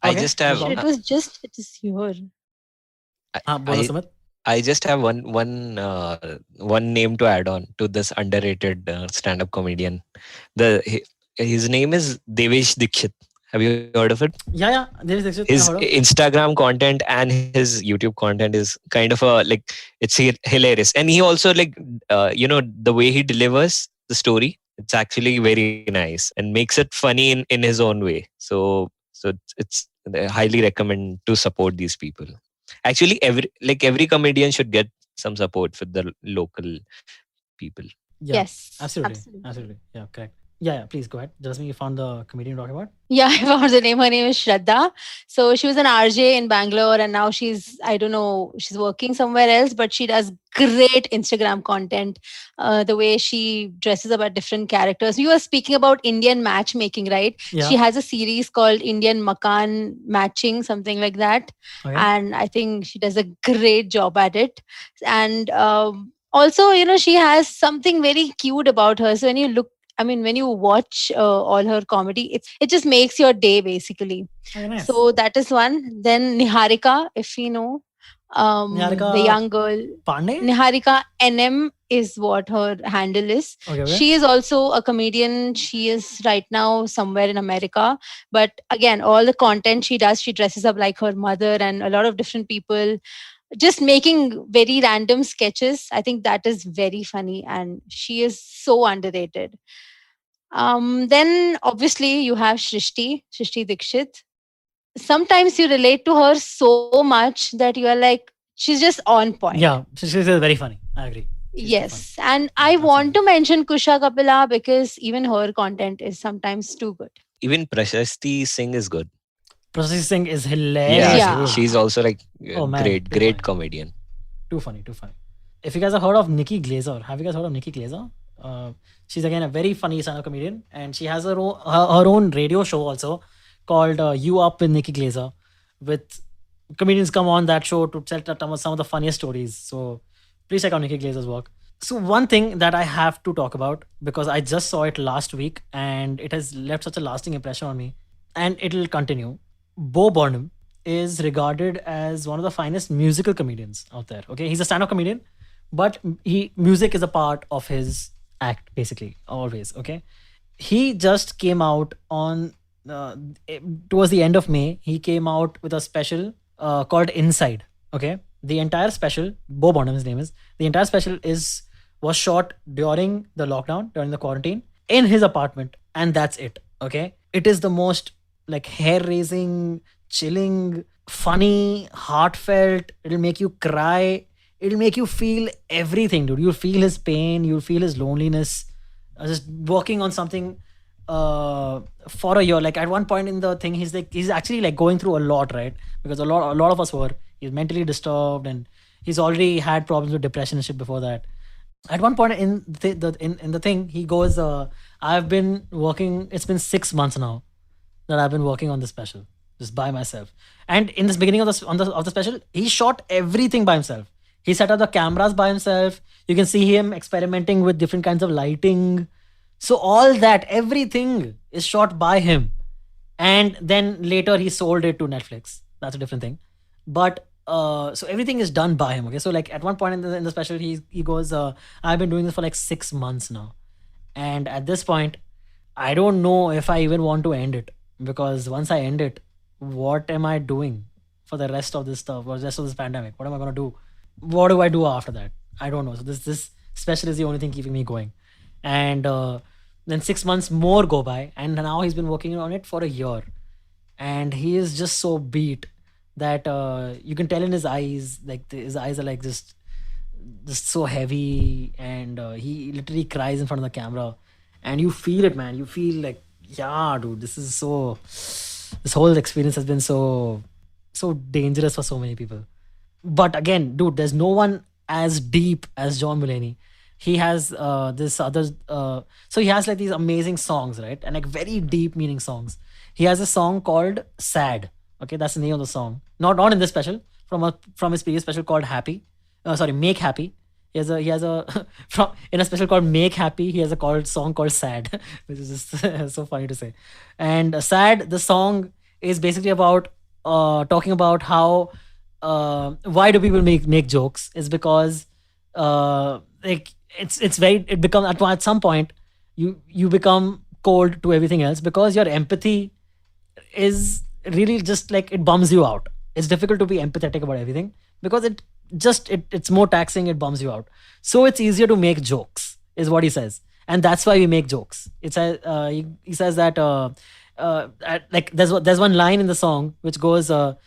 I just have. It is here. I just have one name to add on to this underrated stand-up comedian. His name is Devesh Dikshit. Have you heard of it? Yeah. Devesh Dikshit. His Instagram content and his YouTube content is kind of it's hilarious. And he also the way he delivers the story, it's actually very nice and makes it funny in his own way. So I highly recommend to support these people. Actually, every comedian should get some support for the local people. Yeah, yes, absolutely. Yeah, correct. Yeah, please go ahead. Jasmine, you found the comedian you're talking about? Yeah, I found the name. Her name is Shraddha. So she was an RJ in Bangalore, and now she's working somewhere else, but she does great Instagram content. The way she dresses up at different characters. You were speaking about Indian matchmaking, right? Yeah. She has a series called Indian Makan Matching, something like that. Okay. And I think she does a great job at it. And also, she has something very cute about her. So when you watch all her comedy, it just makes your day basically. Oh, nice. So that is one. Then Niharika, if you know, the young girl. Pandey? Niharika NM is what her handle is. Okay. She is also a comedian. She is right now somewhere in America. But again, all the content she does, she dresses up like her mother and a lot of different people. Just making very random sketches. I think that is very funny and she is so underrated. Then obviously you have Shrishti Dikshit. Sometimes you relate to her so much that you are like, she's just on point. Yeah, she's very funny. I agree. Yes. And I want to mention Kusha Kapila because even her content is sometimes too good. Even Prashasti Singh is good. Prashasti Singh is hilarious. Yeah. She's also like great comedian. Too funny. If you guys have heard of Nikki Glazer, have you guys heard of Nikki Glazer? She's again a very funny stand-up comedian, and she has her own radio show also called You Up with Nikki Glazer, with comedians come on that show to tell some of the funniest stories. So please check out Nikki Glazer's work. So one thing that I have to talk about, because I just saw it last week and it has left such a lasting impression on me, and it'll continue. Bo Burnham is regarded as one of the finest musical comedians out there. Okay, he's a stand-up comedian, but music is a part of his act basically always. Okay, he just came out on uh, towards the end of May. He came out with a special called Inside. Okay, the entire special, Bo Burnham, his name is. The entire special is was shot during the lockdown, during the quarantine, in his apartment, and that's it. Okay, it is the most like hair-raising, chilling, funny, heartfelt. It'll make you cry. It'll make you feel everything, dude. You'll feel his pain. You'll feel his loneliness. Just working on something for a year. Like at one point in the thing, he's actually like going through a lot, right? Because a lot of us were. He's mentally disturbed and he's already had problems with depression and shit before that. At one point in the thing, he goes, "I've been working. It's been 6 months now that I've been working on this special just by myself." And in this beginning of the special, he shot everything by himself. He set up the cameras by himself. You can see him experimenting with different kinds of lighting. So all that, everything is shot by him. And then later he sold it to Netflix. That's a different thing. But so everything is done by him. Okay, so like at one point in the special, he goes, "I've been doing this for like 6 months now, and at this point, I don't know if I even want to end it, because once I end it, what am I doing for the rest of this stuff, or the rest of this pandemic? What am I gonna do? What do I do after that? I don't know." So this special is the only thing keeping me going, and then 6 months more go by, and now he's been working on it for a year, and he is just so beat that you can tell in his eyes, like his eyes are like just so heavy, and he literally cries in front of the camera, and you feel it, man. You feel like, yeah, dude, this whole experience has been so dangerous for so many people. But again, dude, there's no one as deep as John Mulaney. He has this other so he has like these amazing songs, right? And like very deep meaning songs. He has a song called Sad. Okay, that's the name of the song. Not in this special, from his previous special called Happy. Sorry, Make Happy. He has a from in a special called Make Happy. He has a song called Sad, which is just so funny to say. And Sad, the song is basically about talking about how why do people make jokes? Is because like it's very it becomes at some point you become cold to everything else, because your empathy is really just like it bums you out. It's difficult to be empathetic about everything because it's more taxing. It bums you out. So it's easier to make jokes, is what he says, and that's why we make jokes. He says that like there's one line in the song which goes the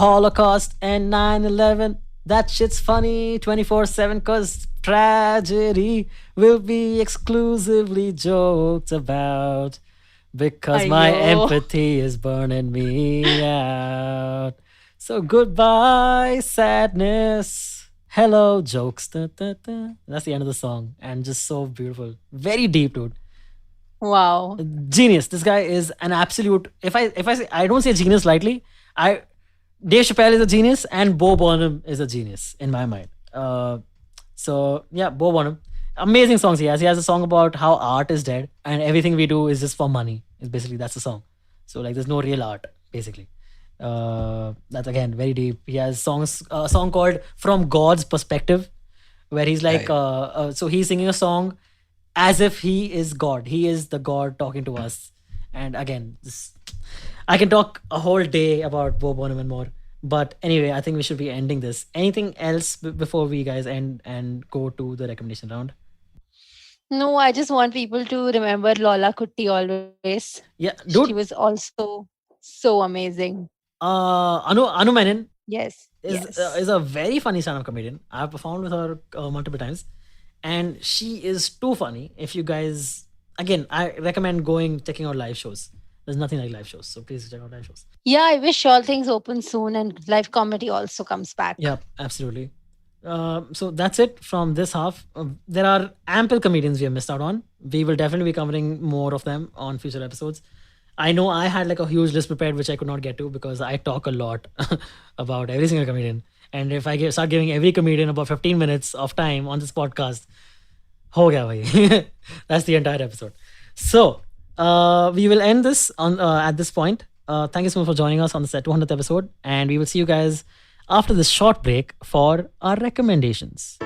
Holocaust and 9/11. That shit's funny 24/7 cause tragedy will be exclusively joked about. Because my empathy is burning me out. So goodbye, sadness. Hello, jokes. Da, da, da. That's the end of the song. And just so beautiful. Very deep, dude. Wow. Genius. This guy is an absolute. If I say, I don't say genius lightly. Dave Chappelle is a genius and Bo Burnham is a genius in my mind. So yeah, Bo Burnham. Amazing songs he has. He has a song about how art is dead and everything we do is just for money. It's basically that's the song. So like there's no real art basically. That's again very deep. He has a song called From God's Perspective, where he's like so he's singing a song as if he is God. He is the God talking to us. And again, I can talk a whole day about Bo Burnham and more. But anyway, I think we should be ending this. Anything else before we guys end and go to the recommendation round? No, I just want people to remember Lola Kutti always. Yeah, dude. She was also so amazing. Anu Menon Yes. is a very funny stand-up comedian. I've performed with her multiple times, and she is too funny. If you guys, again, I recommend checking out live shows. There's nothing like live shows, so please check out live shows. Yeah, I wish all things open soon and live comedy also comes back. Yeah, absolutely. So that's it from this half. There are ample comedians we have missed out on. We will definitely be covering more of them on future episodes. I know I had like a huge list prepared which I could not get to because I talk a lot about every single comedian. And if I start giving every comedian about 15 minutes of time on this podcast, ho gaya bhai. That's the entire episode. So we will end this on at this point. Thank you so much for joining us on the 200th episode, and we will see you guys after this short break for our recommendations.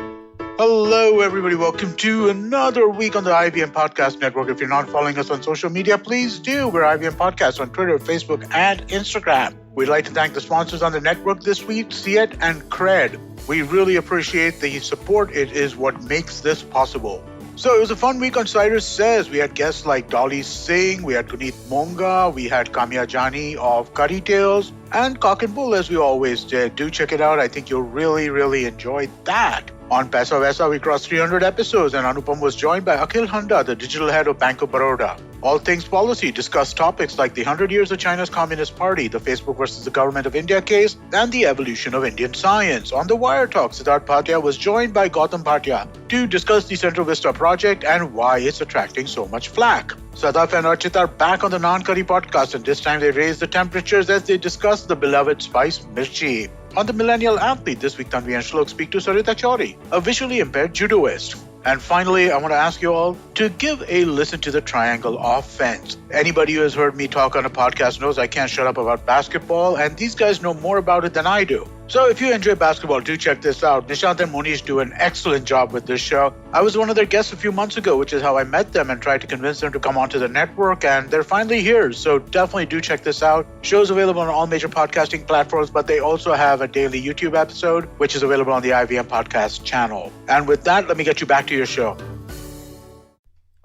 Hello, everybody. Welcome to another week on the IVM Podcast Network. If you're not following us on social media, please do. We're IVM Podcast on Twitter, Facebook, and Instagram. We'd like to thank the sponsors on the network this week, Siet and Cred. We really appreciate the support. It is what makes this possible. So it was a fun week on Cider Says. We had guests like Dolly Singh, we had Guneet Monga, we had Kamya Jani of Curry Tales, and Cock and Bull as we always did. Do check it out. I think you'll really enjoy that. On Paisa Vaisa, we crossed 300 episodes, and Anupam was joined by Akhil Handa, the digital head of Bank of Baroda. All Things Policy discussed topics like the 100 years of China's Communist Party, the Facebook versus the Government of India case, and the evolution of Indian science. On The Wire Talk, Siddharth Bhatia was joined by Gautam Bhatia to discuss the Central Vista project and why it's attracting so much flack. Sadaf and Archit are back on the Non-Curry podcast, and this time they raise the temperatures as they discuss the beloved spice mirchi. On The Millennial Athlete, this week Tanvi and Shlok speak to Sarita Chauri, a visually impaired judoist. And finally, I want to ask you all to give a listen to the Triangle Offense. Anybody who has heard me talk on a podcast knows I can't shut up about basketball, and these guys know more about it than I do. So if you enjoy basketball, do check this out. Nishant and Monish do an excellent job with this show. I was one of their guests a few months ago, which is how I met them and tried to convince them to come onto the network, and they're finally here. So definitely do check this out. Show's available on all major podcasting platforms, but they also have a daily YouTube episode, which is available on the IVM Podcast channel. And with that, let me get you back to your show.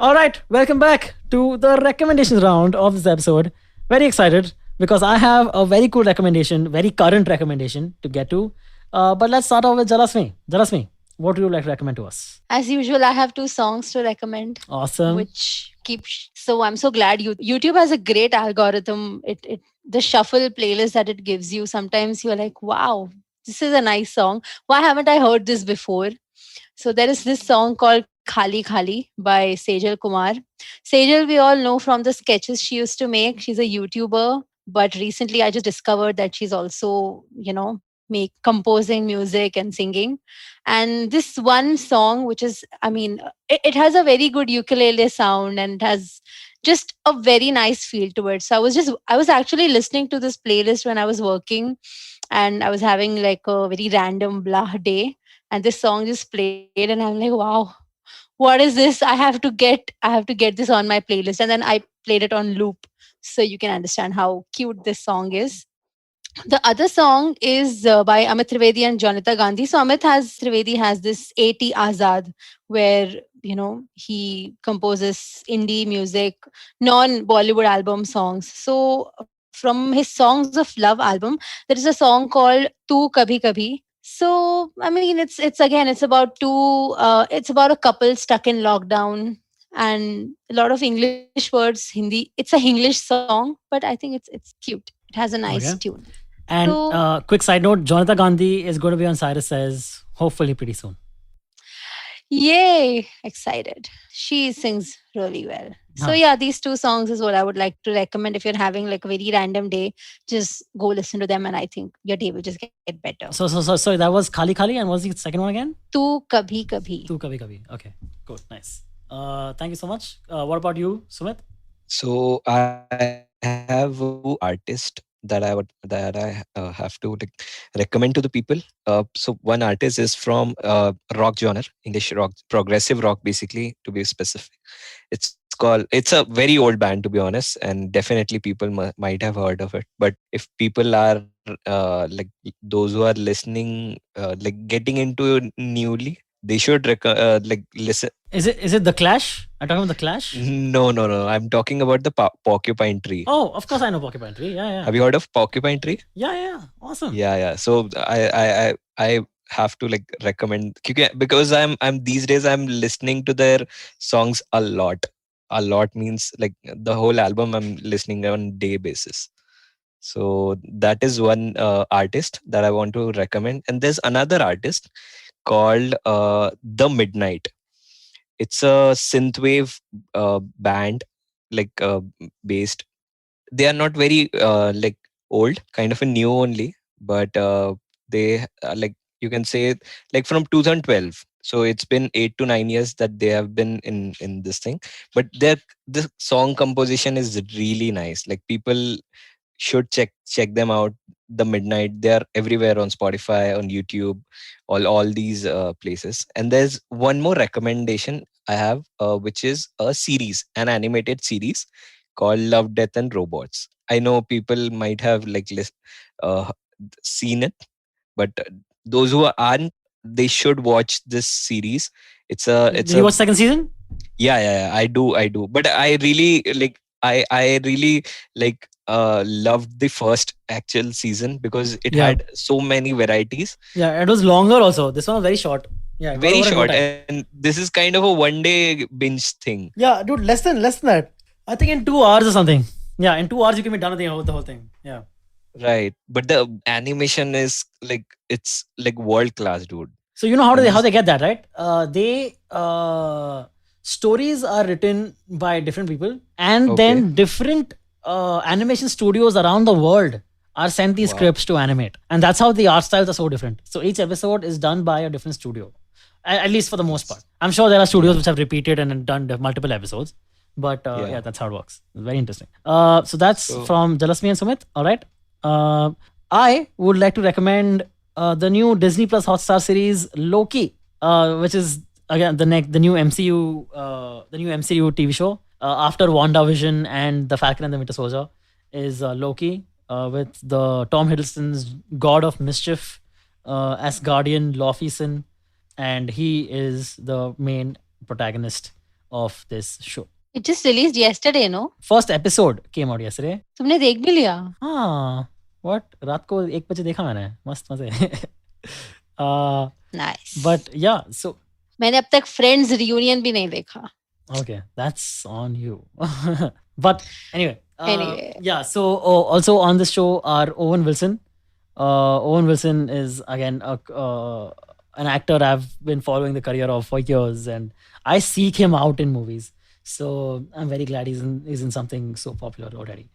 All right, welcome back to the recommendations round of this episode. Very excited because I have a very cool recommendation, very current recommendation to get to. But let's start off with Jalasmi. Jalasmi, what would you like to recommend to us? As usual, I have 2 songs to recommend. Awesome. Which keeps. So I'm so glad YouTube has a great algorithm. It the shuffle playlist that it gives you. Sometimes you're like, wow, this is a nice song. Why haven't I heard this before? So there is this song called Khali Khali by Sejal Kumar. Sejal, we all know from the sketches she used to make. She's a YouTuber. But recently I just discovered that she's also, composing music and singing. And this one song, which is, it has a very good ukulele sound and it has just a very nice feel to it. So I was actually listening to this playlist when I was working, and I was having like a very random blah day. And this song just played and I'm like, wow, what is this? I have to get this on my playlist. And then I played it on loop, so you can understand how cute this song is. The other song is by Amit Trivedi and Jonita Gandhi. So Trivedi has this A.T. Azad, where he composes indie music, non-Bollywood album songs. So from his Songs of Love album, there is a song called Tu Kabhi Kabhi. So it's about it's about a couple stuck in lockdown and a lot of English words, Hindi. It's a English song, but I think it's cute. It has a nice tune. And quick side note, Jonita Gandhi is going to be on Cyrus Says hopefully pretty soon. Yay! Excited. She sings really well. So yeah, these 2 songs is what I would like to recommend. If you're having like a very random day, just go listen to them and I think your day will just get better. So that was Khali Khali, and what was the second one again? Tu Kabhi Kabhi. Tu Kabhi Kabhi. Okay, good, nice. Thank you so much. What about you, Sumit? So I have 2 artists that I have to recommend to the people. So one artist is from rock genre, English rock, progressive rock, basically, to be specific. It's a very old band, to be honest, and definitely people might have heard of it. But if people are like those who are listening, like getting into it newly, they should listen. Is it The Clash? I'm talking about The Clash? No. I'm talking about the Porcupine Tree. Oh, of course I know Porcupine Tree. Yeah. Have you heard of Porcupine Tree? Yeah. Awesome. Yeah. So I have to recommend, because I'm these days I'm listening to their songs a lot. A lot means like the whole album I'm listening on day basis. So that is one artist that I want to recommend. And there's another artist called The Midnight. It's a synthwave band, based. They are not very old, kind of a new only, but They like, you can say, like from 2012. So it's been 8 to 9 years that they have been in this thing. But the song composition is really nice. Like, people should check them out. The Midnight, they are everywhere on Spotify, on YouTube, all these places. And there's one more recommendation I have, which is a series, an animated series called Love, Death and Robots. I know people might have like uh, seen it, but those who aren't, they should watch this series. It's Did you a watch second season? yeah, I do, but I really like, I really like loved the first actual season because it Yeah. had so many varieties. Yeah, it was longer also. This one was very short. Yeah, it got Very over in no short, time. and this is kind of a one day binge thing. Yeah, dude, less than that. I think in 2 hours or something. Yeah, in 2 hours you can be done with the whole thing. Yeah. Right, but the animation is like, it's like world class, dude. So you know how And they get that, right? Stories are written by different people, and then different animation studios around the world are sent these Wow. scripts to animate, and that's how the art styles are so different. So each episode is done by a different studio, at least for the most part. I'm sure there are studios which have repeated and done multiple episodes, but yeah, that's how it works. It's very interesting. So that's from Jalasmi and Sumit. All right. I would like to recommend the new Disney Plus Hotstar series Loki, which is again the new MCU TV show after WandaVision and the Falcon and the Winter Soldier, is Loki, with the Tom Hiddleston's God of Mischief as Guardian Lawfeason, and he is the main protagonist of this show. It just released yesterday, no? First episode came out yesterday. तुमने देख भी लिया? हाँ, what? रात को 1 बजे देखा मैंने, मस्त मजे. Nice. But yeah, so मैंने अब तक Friends reunion भी नहीं देखा. okay, that's on you. But anyway, Anyway. yeah. So also on this show are Owen Wilson. Owen Wilson is again an actor I've been following the career of for years, and I seek him out in movies. So I'm very glad he's in something so popular already.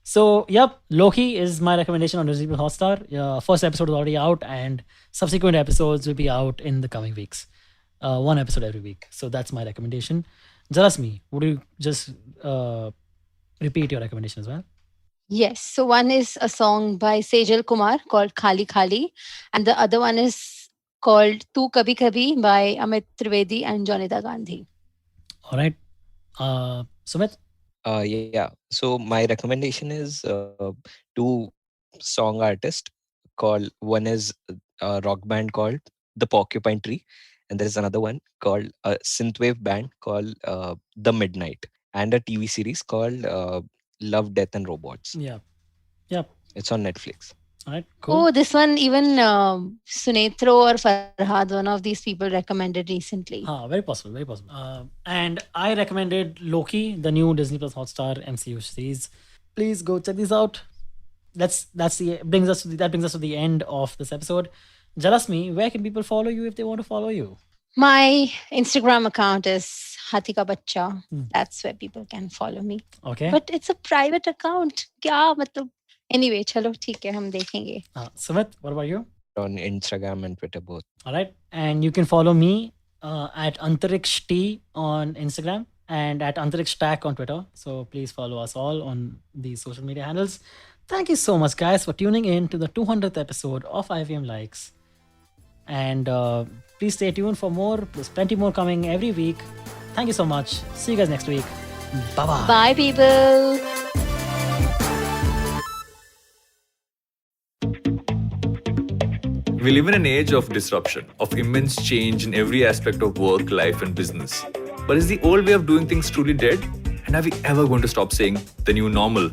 So yep, Loki is my recommendation on Disney Plus Hotstar. First episode is already out, and subsequent episodes will be out in the coming weeks. One episode every week. So that's my recommendation. Jalasmi, would you just repeat your recommendation as well? Yes. So one is a song by Sejal Kumar called Khali Khali, and the other one is called Tu Kabhi Kabhi by Amit Trivedi and Jonita Gandhi. All right. Sumit? Yeah. So my recommendation is two song artists called, one is a rock band called the Porcupine Tree, and there is another one called a synthwave band called The Midnight, and a TV series called Love, Death and Robots. Yeah. Yep. It's on Netflix. All right. Cool. Oh, this one even Sunetro or Farhad, one of these people recommended recently. Very possible. Very possible. And I recommended Loki, the new Disney Plus Hotstar MCU series. Please go check these out. That brings us to the end of this episode. Jalasmi, where can people follow you if they want to follow you? My Instagram account is Hatika Bachcha. That's where people can follow me. Okay. But it's a private account. क्या मतलब? Anyway, चलो ठीक है, हम देखेंगे. Sumit, what about you? On Instagram and Twitter both. All right. And you can follow me at Antariksh T on Instagram and at Antariksh Tack on Twitter. So please follow us all on these social media handles. Thank you so much, guys, for tuning in to the 200th episode of IVM Likes. And please stay tuned for more. There's plenty more coming every week. Thank you so much. See you guys next week. Bye-bye. Bye, people. We live in an age of disruption, of immense change in every aspect of work, life, and business. But is the old way of doing things truly dead? And are we ever going to stop saying the new normal?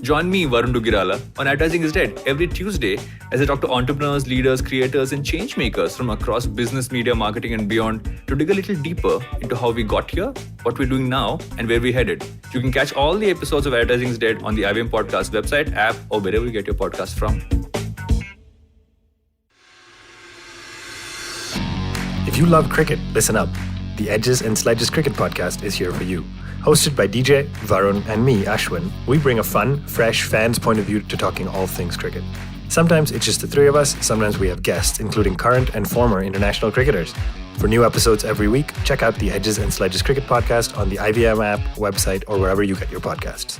Join me, Varun Dugirala, on Advertising is Dead every Tuesday as I talk to entrepreneurs, leaders, creators, and change makers from across business, media, marketing, and beyond to dig a little deeper into how we got here, what we're doing now, and where we're headed. You can catch all the episodes of Advertising is Dead on the IVM Podcast website, app, or wherever you get your podcasts from. If you love cricket, listen up. The Edges and Sledges Cricket Podcast is here for you. Hosted by DJ, Varun, and me, Ashwin, we bring a fun, fresh fan's point of view to talking all things cricket. Sometimes it's just the three of us, sometimes we have guests, including current and former international cricketers. For new episodes every week, check out the Edges and Sledges Cricket Podcast on the IVM app, website, or wherever you get your podcasts.